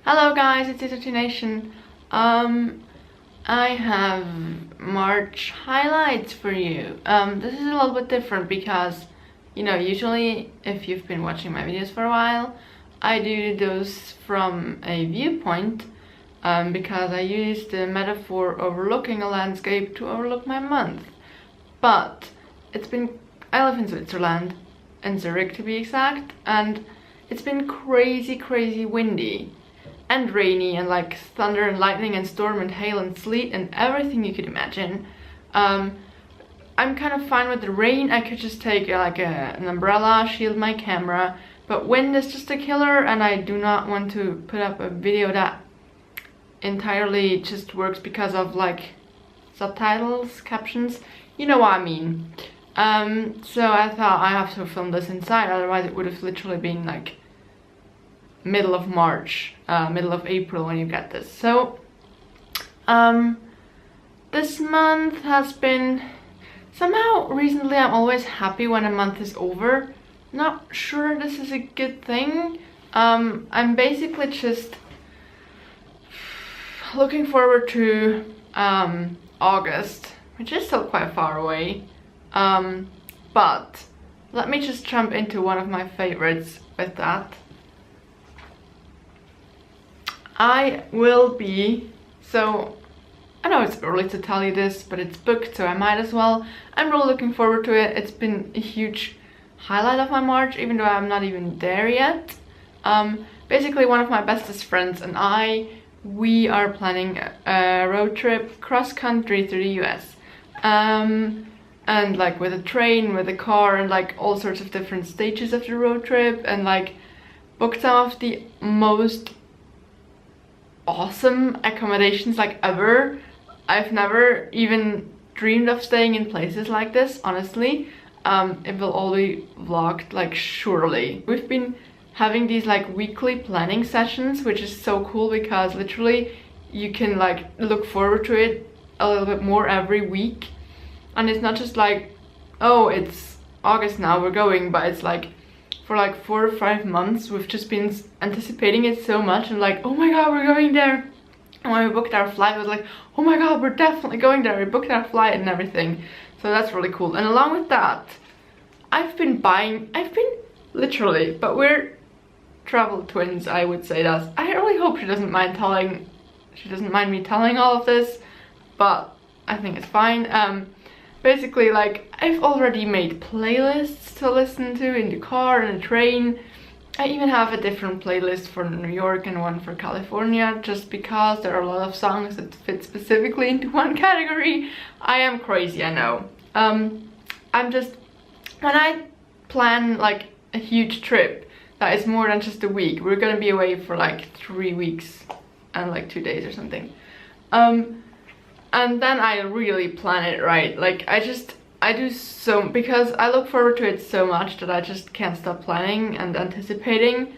Hello guys, it's isagination. I have March highlights for you. This is a little bit different because, usually if you've been watching my videos for a while, I do those from a viewpoint because I use the metaphor overlooking a landscape to overlook my month. But I live in Switzerland, in Zurich to be exact, and it's been crazy windy and rainy and like thunder and lightning and storm and hail and sleet and everything you could imagine. I'm kind of fine with the rain. I could just take an umbrella, shield my camera, but wind is just a killer, and I do not want to put up a video that entirely just works because of like subtitles, captions, you know what I mean. So I thought I have to film this inside, otherwise it would have literally been like middle of March, middle of April when you get this. So this month has been somehow recently. I'm always happy when a month is over. Not sure this is a good thing. I'm basically just looking forward to August, which is still quite far away, but let me just jump into one of my favorites with that. I know it's early to tell you this, but it's booked, so I might as well. I'm really looking forward to it. It's been a huge highlight of my March, even though I'm not even there yet. Basically, one of my bestest friends and we are planning a road trip cross-country through the US. And like with a train, with a car, and like all sorts of different stages of the road trip, and like booked some of the most awesome accommodations like ever. I've never even dreamed of staying in places like this, honestly. It will all be vlogged, like, surely. We've been having these like weekly planning sessions, which is so cool because literally you can like look forward to it a little bit more every week, and it's not just like, oh, it's August now, we're going, but it's like for like 4 or 5 months we've just been anticipating it so much and like, oh my god, we're going there. And when we booked our flight, it was like, oh my god, we're definitely going there. We booked our flight and everything, so that's really cool. And along with that, I've been literally, but we're travel twins, I would say that. I really hope she doesn't mind me telling all of this, but I think it's fine. Basically, like, I've already made playlists to listen to in the car and the train. I even have a different playlist for New York and one for California, just because there are a lot of songs that fit specifically into one category. I am crazy, I know. When I plan like a huge trip that is more than just a week, we're gonna be away for like 3 weeks and like 2 days or something. And then I really plan it right. Like I do so, because I look forward to it so much that I just can't stop planning and anticipating.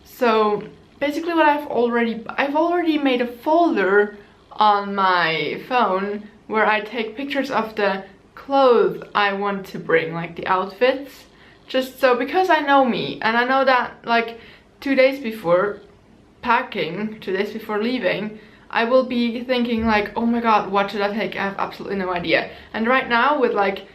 So basically what I've already made a folder on my phone where I take pictures of the clothes I want to bring, like the outfits. Just so, because I know me, and I know that like 2 days before leaving, I will be thinking like, oh my god, what should I take? I have absolutely no idea. And right now, with like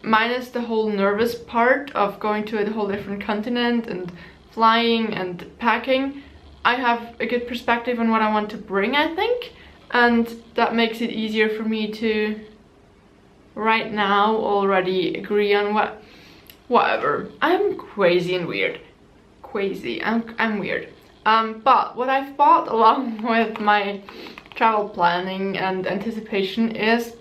minus the whole nervous part of going to a whole different continent and flying and packing, I have a good perspective on what I want to bring, I think. And that makes it easier for me to right now already agree on whatever. I'm crazy and weird. I'm weird. But what I've bought along with my travel planning and anticipation is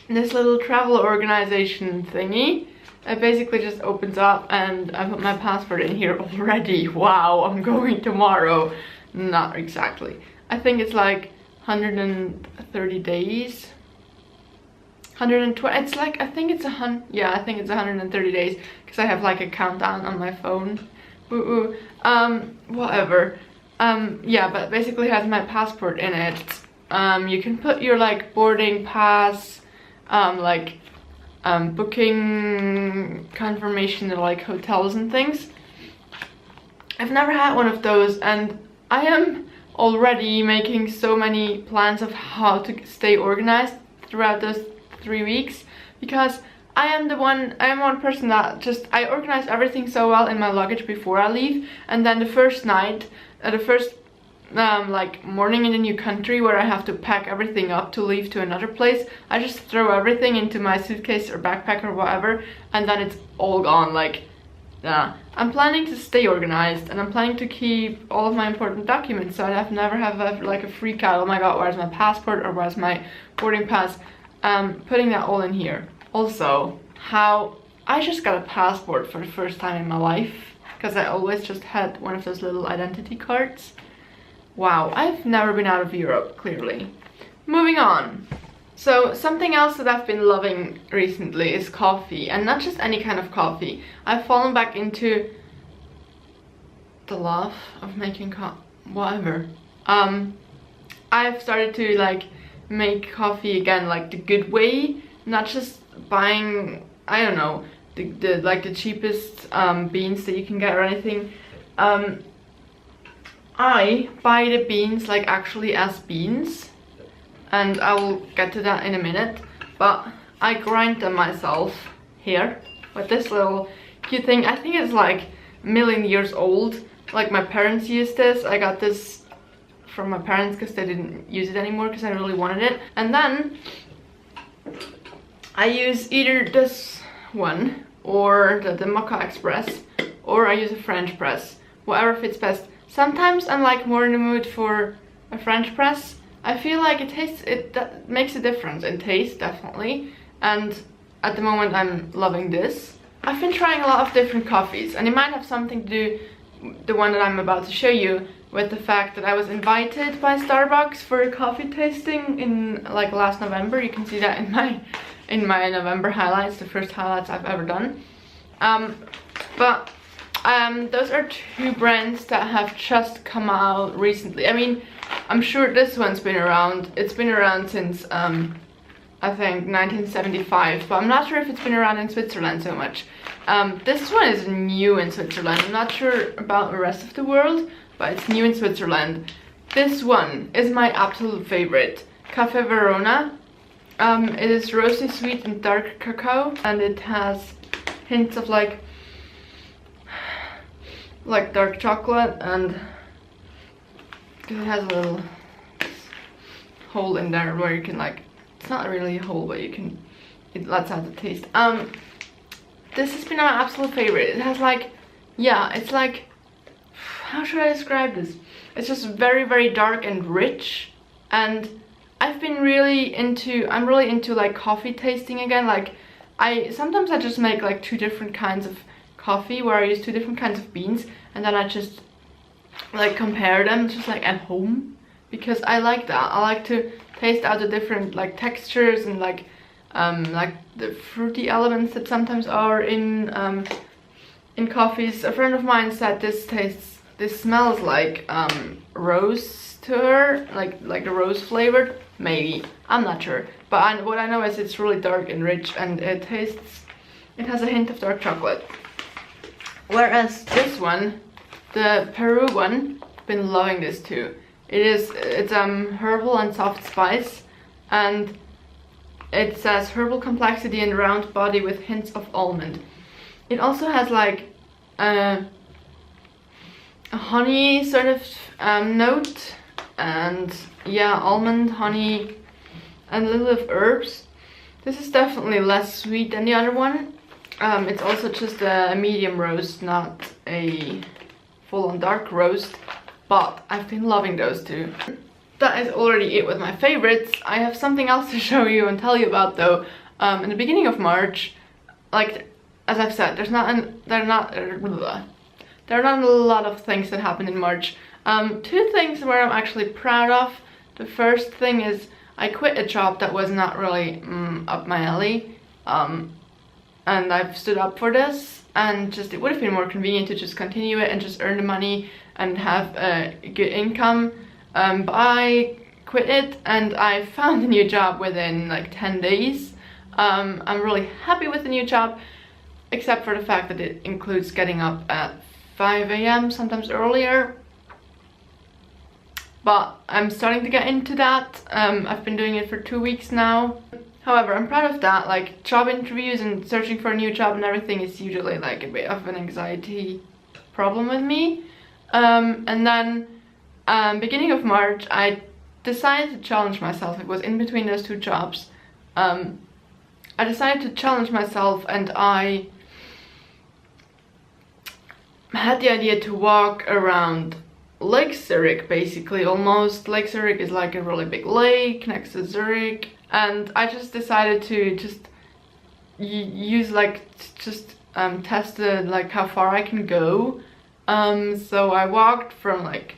this little travel organization thingy. It basically just opens up, and I put my passport in here already. Wow, I'm going tomorrow. Not exactly. I think it's like 130 days. 120, it's like, I think it's 130 days, because I have like a countdown on my phone. Whatever. Yeah, but basically has my passport in it. You can put your like boarding pass, booking confirmation at like hotels and things. I've never had one of those, and I am already making so many plans of how to stay organized throughout those 3 weeks, because I am one person that I organize everything so well in my luggage before I leave, and then the first night, the first like morning in a new country where I have to pack everything up to leave to another place, I just throw everything into my suitcase or backpack or whatever, and then it's all gone. Like, yeah, I'm planning to stay organized, and I'm planning to keep all of my important documents, so I never have like a freak out, oh my god, where's my passport or where's my boarding pass. Putting that all in here. Also, how I just got a passport for the first time in my life, because I always just had one of those little identity cards. Wow, I've never been out of Europe, clearly. Moving on. So something else that I've been loving recently is coffee, and not just any kind of coffee. I've fallen back into the love of making whatever. I've started to like make coffee again, like the good way, not just buying, I don't know, the cheapest beans that you can get or anything. I buy the beans like actually as beans, and I will get to that in a minute, but I grind them myself here with this little cute thing. I think it's like a million years old. Like, my parents used this. I got this from my parents because they didn't use it anymore because I really wanted it. And then I use either this one or the Mocha Express, or I use a French press, whatever fits best. Sometimes I'm like more in the mood for a French press. I feel like that makes a difference in taste, definitely. And at the moment I'm loving this. I've been trying a lot of different coffees, and it might have something to do, the one that I'm about to show you, with the fact that I was invited by Starbucks for a coffee tasting in like last November. You can see that in my November highlights, the first highlights I've ever done. Those are two brands that have just come out recently. I mean, I'm sure this one's been around. It's been around since I think 1975, but I'm not sure if it's been around in Switzerland so much. This one is new in Switzerland. I'm not sure about the rest of the world, but it's new in Switzerland. This one is my absolute favorite. Cafe Verona. It is roasty sweet and dark cacao, and it has hints of like dark chocolate, and it has a little hole in there where you can like, it's not really a hole, but it lets out the taste. This has been my absolute favorite. It has like, yeah, it's like, how should I describe this? It's just very, very dark and rich, and I'm really into like coffee tasting again. Like, sometimes I just make like 2 different kinds of coffee where I use 2 different kinds of beans, and then I just like compare them just like at home, because I like that. I like to taste out the different like textures and like the fruity elements that sometimes are in coffees. A friend of mine said this smells like rose to her, like the rose flavored, maybe, I'm not sure, but what I know is it's really dark and rich, and it has a hint of dark chocolate. Whereas this one, the Peru one, I've been loving this too. It's herbal and soft spice, and it says herbal complexity and round body with hints of almond. It also has like a honey sort of note, and yeah, almond, honey, and a little bit of herbs. This is definitely less sweet than the other one. It's also just a medium roast, not a full-on dark roast, but I've been loving those two. That is already it with my favorites. I have something else to show you and tell you about though. In the beginning of March, like as I've said, there are not a lot of things that happen in March. 2 things where I'm actually proud of. The first thing is I quit a job that was not really up my alley, and I've stood up for this, and just it would have been more convenient to just continue it and just earn the money and have a good income. But I quit it, and I found a new job within like 10 days. I'm really happy with the new job, except for the fact that it includes getting up at 5 AM, sometimes earlier. but I'm starting to get into that. I've been doing it for 2 weeks now. However, I'm proud of that. Like, job interviews and searching for a new job and everything is usually like a bit of an anxiety problem with me. And then beginning of March, I decided to challenge myself. It was in between those 2 jobs. I decided to challenge myself, and I had the idea to walk around Lake Zurich, basically, almost. Lake Zurich is like a really big lake next to Zurich, and I just decided to just use like test the like how far I can go. So I walked from like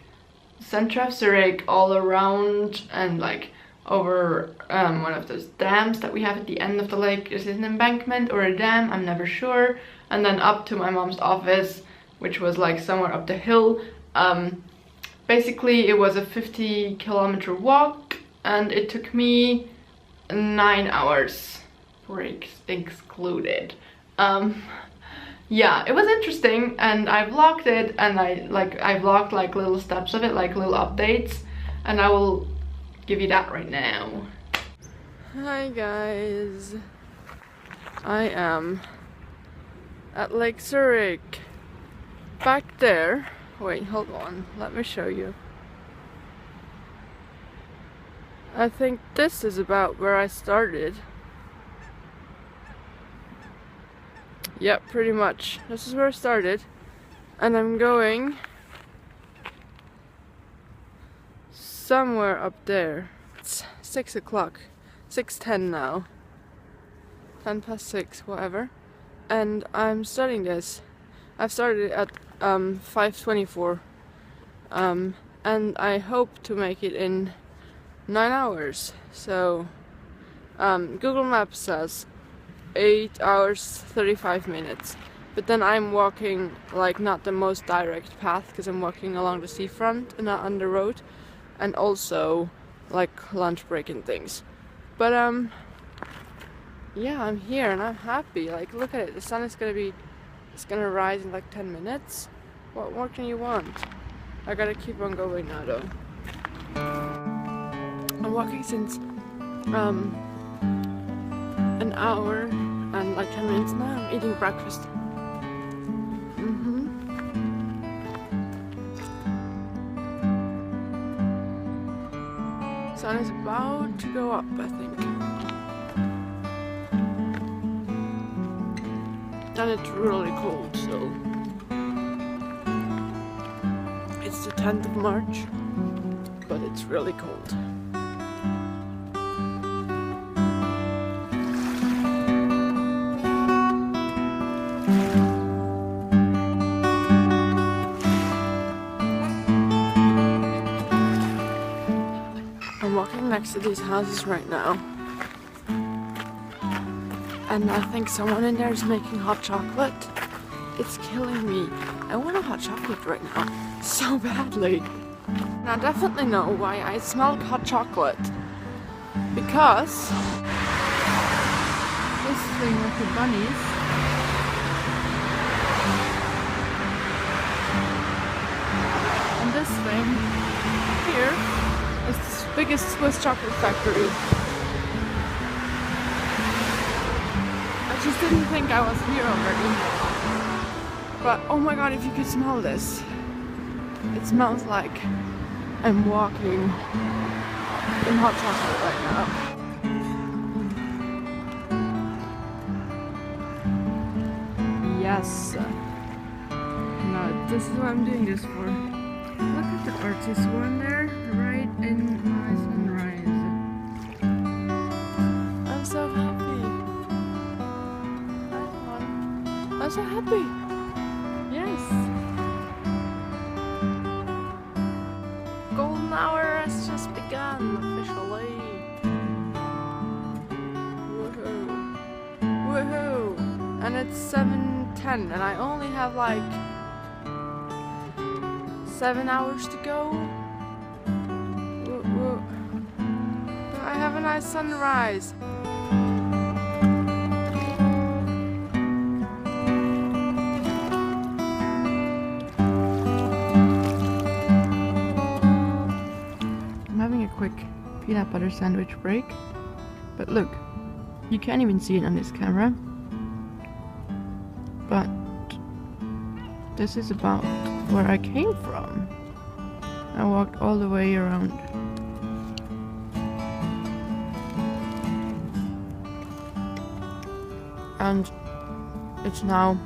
center of Zurich all around and like over one of those dams that we have at the end of the lake. Is it an embankment or a dam? I'm never sure. And then up to my mom's office, which was like somewhere up the hill. Basically it was a 50-kilometer walk, and it took me 9 hours, breaks excluded. Yeah, it was interesting, and I vlogged it, and I vlogged like little steps of it, like little updates, and I will give you that right now. Hi guys, I am at Lake Zurich. Back there, wait, hold on, let me show you. I think this is about where I started. Yep, pretty much. This is where I started. And I'm going somewhere up there. It's 6 o'clock. 6:10 now. 10 past 6, whatever. And I'm starting this. I've started at 5:24. And I hope to make it in 9 hours. So Google Maps says 8 hours 35 minutes, but then I'm walking like not the most direct path because I'm walking along the seafront and not on the road, and also like lunch break and things. But yeah, I'm here and I'm happy. Like, look at it, the sun is gonna rise in like 10 minutes. What more can you want? I gotta keep on going now though. I'm walking since an hour and like 10 minutes now. I'm eating breakfast. Sun is about to go up, I think. And it's really cold, so it's the 10th of March, but it's really cold. I'm walking next to these houses right now, and I think someone in there is making hot chocolate. It's killing me. I want a hot chocolate right now, so badly. And I definitely know why I smell hot chocolate. Because this thing with the bunnies and this thing here is the biggest Swiss chocolate factory. I just didn't think I was here already. But oh my god, if you could smell this. It smells like I'm walking in hot chocolate right now. Yes. Now this is what I'm doing this for. Look at the artist one there, right in my sunrise. I'm so happy. I'm so happy. Yes. Golden hour has just begun officially. Woohoo. Woohoo. And it's 7:10 and I only have like 7 hours to go. Woo, woo. But I have a nice sunrise. having a quick peanut butter sandwich break. But look, you can't even see it on this camera. But this is about where I came from. I walked all the way around. And it's now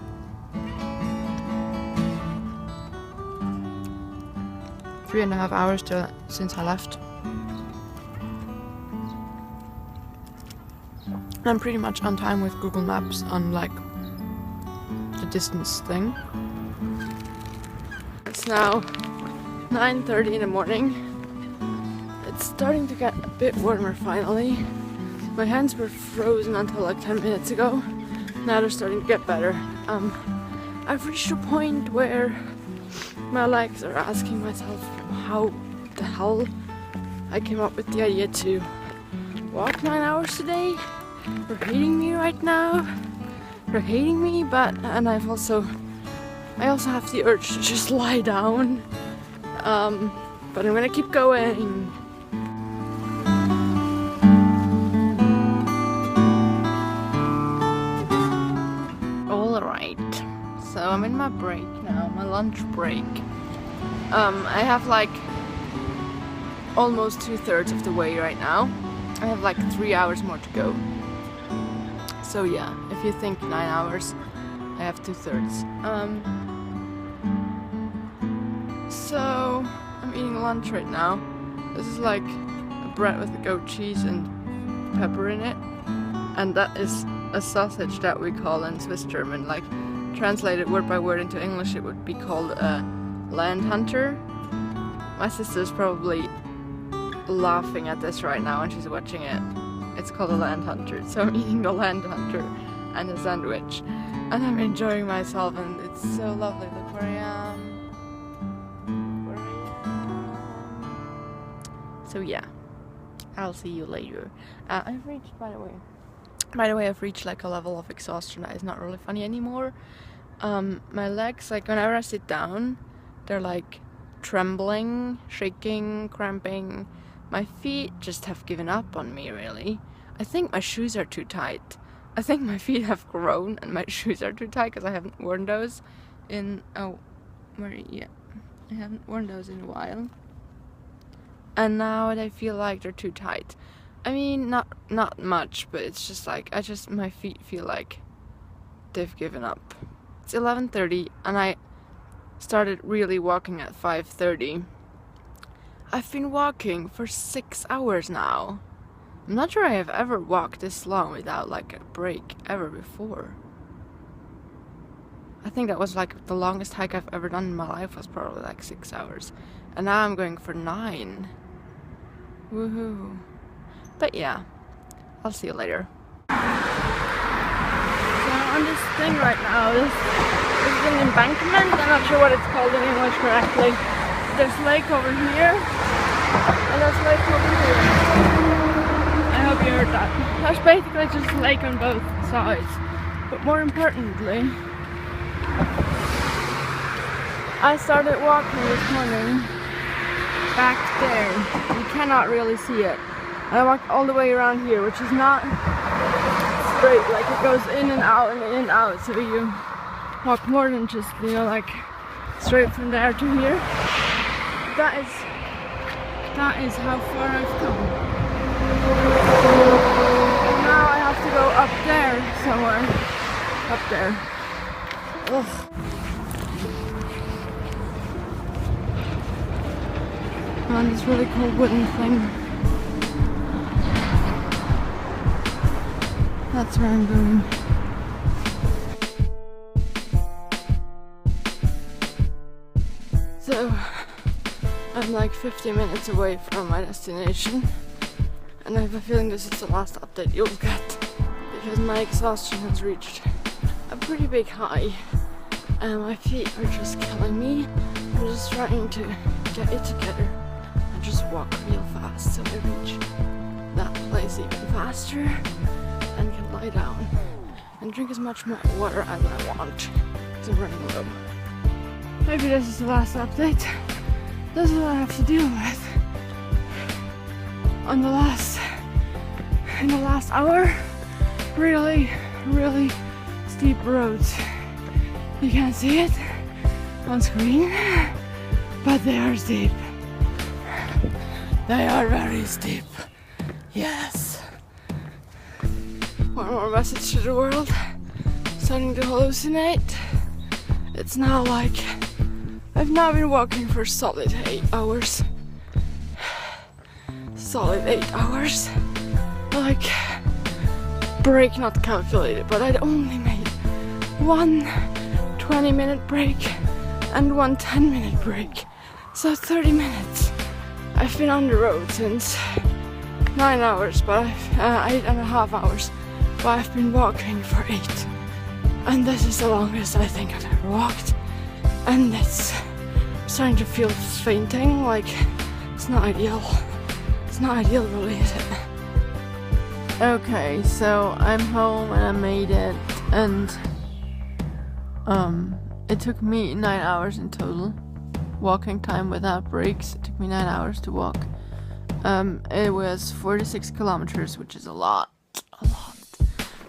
three and a half hours since I left. I'm pretty much on time with Google Maps on like the distance thing. It's now 9:30 in the morning. It's starting to get a bit warmer finally. My hands were frozen until like 10 minutes ago. Now they're starting to get better. I've reached a point where my legs are asking myself how the hell I came up with the idea to walk 9 hours a day. They're hating me right now. They're hating me, but I also have the urge to just lie down. But I'm gonna keep going. Alright, so I'm in my break now, my lunch break. I have like almost 2/3 of the way right now. I have like 3 hours more to go. So yeah, if you think 9 hours, I have 2/3. So I'm eating lunch right now. This is like a bread with goat cheese and pepper in it, and that is a sausage that we call in Swiss German. Like translated word by word into English, it would be called a land hunter. My sister's probably laughing at this right now when she's watching it. It's called a land hunter, so I'm eating the land hunter and a sandwich, and I'm enjoying myself, and it's so lovely. Look where I am. So yeah, I'll see you later. I've reached, by the way, I've reached like a level of exhaustion that is not really funny anymore. My legs, like whenever I sit down, they're like trembling, shaking, cramping. My feet just have given up on me, really. I think my shoes are too tight. I think my feet have grown and my shoes are too tight because I haven't worn those in I haven't worn those in a while. And now they feel like they're too tight. I mean, not much, but it's just like my feet feel like they've given up. It's 11:30 and I started really walking at 5:30. I've been walking for 6 hours now. I'm not sure I have ever walked this long without like a break ever before. I think that was like the longest hike I've ever done in my life was probably like 6 hours. And now I'm going for 9. Woohoo. But yeah, I'll see you later. So I'm on this thing right now, this is an embankment. I'm not sure what it's called in English correctly. There's lake over here, and there's lake over here. I hope you heard that. There's basically just a lake on both sides. But more importantly, I started walking this morning back there. You cannot really see it. And I walked all the way around here, which is not straight, like it goes in and out and in and out, so you walk more than just, you know, like straight from there to here. That is how far I've come. And now I have to go up there somewhere. Up there. Ugh. On this really cool wooden thing. That's where I'm going. So, I'm like 50 minutes away from my destination, and I have a feeling this is the last update you'll get, because my exhaustion has reached a pretty big high, and my feet are just killing me. I'm just trying to get it together and just walk real fast so I reach that place even faster and can lie down and drink as much more water as I want because I'm running low. Maybe this is the last update. This is what I have to deal with. in the last hour. Really steep roads. You can't see it on screen, but they are steep. They are very steep. Yes. One more message to the world. Starting to hallucinate. It's now like I've now been walking for solid 8 hours. Solid 8 hours. Like, break not calculated, but I'd only made one 20-minute break and one 10-minute break. So 30 minutes. I've been on the road since 9 hours, but 8.5 hours, but I've been walking for 8. And this is the longest I think I've ever walked. And it's starting to feel fainting, like it's not ideal. It's not ideal really, is it? Okay, so I'm home and I made it, and it took me 9 hours in total. Walking time without breaks. It took me 9 hours to walk. It was 46 kilometers, which is a lot.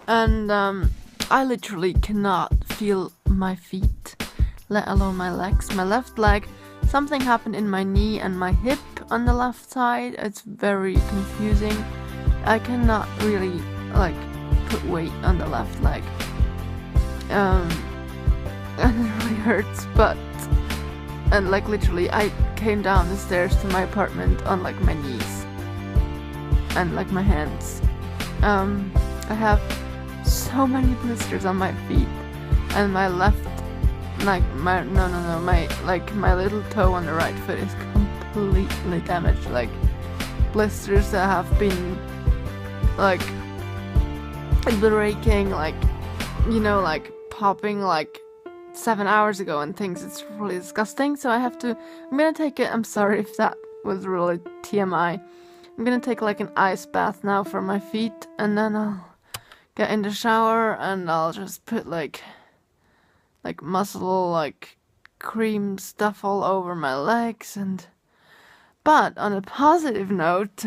And I literally cannot feel my feet, let alone my legs. My left leg, something happened in my knee and my hip on the left side. It's very confusing. I cannot really like put weight on the left leg. And it really hurts, and like literally I came down the stairs to my apartment on like my knees and like my hands. I have so many blisters on my feet, and my left, like my little toe on the right foot is completely damaged. Like blisters that have been like breaking, like, you know, like popping like 7 hours ago and things. It's really disgusting. So I'm gonna take it. I'm sorry if that was really TMI. I'm gonna take like an ice bath now for my feet, and then I'll get in the shower and I'll just put like muscle like cream stuff all over my legs. But on a positive note,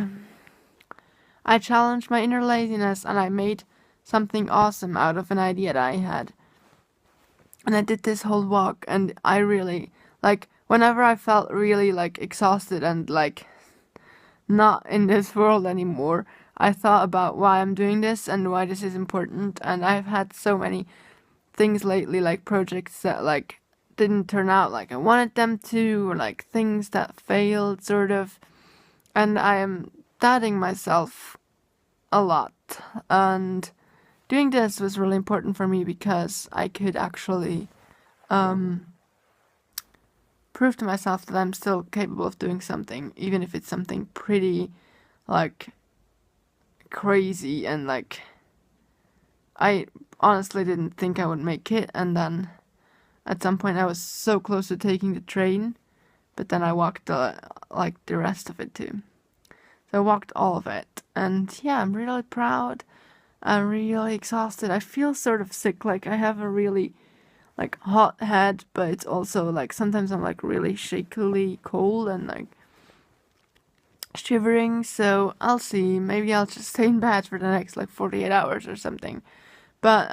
I challenged my inner laziness and I made something awesome out of an idea that I had. And I did this whole walk, and I really, like, whenever I felt really like exhausted and like not in this world anymore, I thought about why I'm doing this and why this is important. And I've had so many things lately, like projects that like didn't turn out like I wanted them to, or like things that failed sort of, and I am doubting myself a lot. And doing this was really important for me because I could actually prove to myself that I'm still capable of doing something, even if it's something pretty like crazy, and like I honestly didn't think I would make it. And then at some point I was so close to taking the train, but then I walked the rest of it too. So I walked all of it, and yeah, I'm really proud. I'm really exhausted. I feel sort of sick, like I have a really like hot head, but it's also like sometimes I'm like really shakily cold and like shivering. So I'll see. Maybe I'll just stay in bed for the next like 48 hours or something. But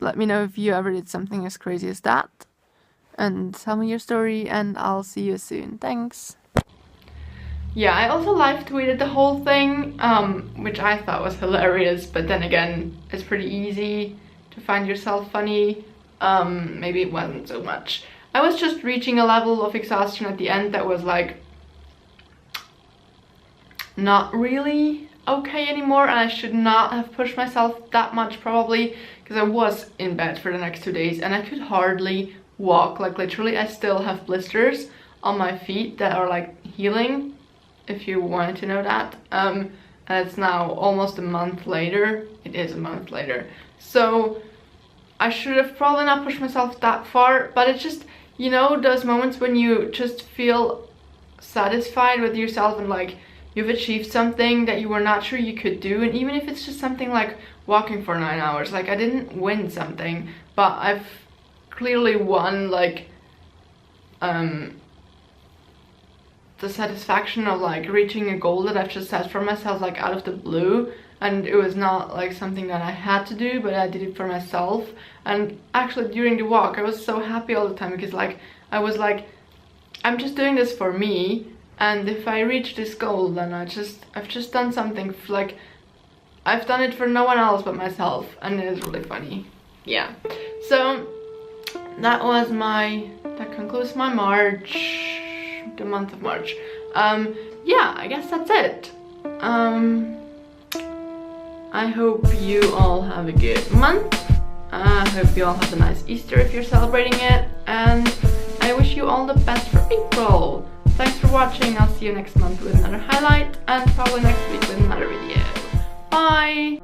let me know if you ever did something as crazy as that, and tell me your story, and I'll see you soon. Thanks. Yeah, I also live tweeted the whole thing, which I thought was hilarious, but then again, it's pretty easy to find yourself funny. Maybe it wasn't so much. I was just reaching a level of exhaustion at the end that was like not really okay anymore, and I should not have pushed myself that much probably, because I was in bed for the next 2 days and I could hardly walk. Like literally I still have blisters on my feet that are like healing, if you wanted to know that. And it's now almost a month later. It is a month later. So I should have probably not pushed myself that far, but it's just, you know, those moments when you just feel satisfied with yourself and like you've achieved something that you were not sure you could do. And even if it's just something like walking for 9 hours, like I didn't win something, but I've clearly won like the satisfaction of like reaching a goal that I've just set for myself, like out of the blue, and it was not like something that I had to do, but I did it for myself. And actually during the walk I was so happy all the time, because like I was like, I'm just doing this for me, and if I reach this goal, then I've just done something, like I've done it for no one else but myself, and it is really funny. Yeah, so that concludes my March, the month of March. Yeah, I guess that's it. I hope you all have a good month. I hope you all have a nice Easter if you're celebrating it, and I wish you all the best for April. Thanks for watching. I'll see you next month with another highlight, and probably next week with another video. Bye!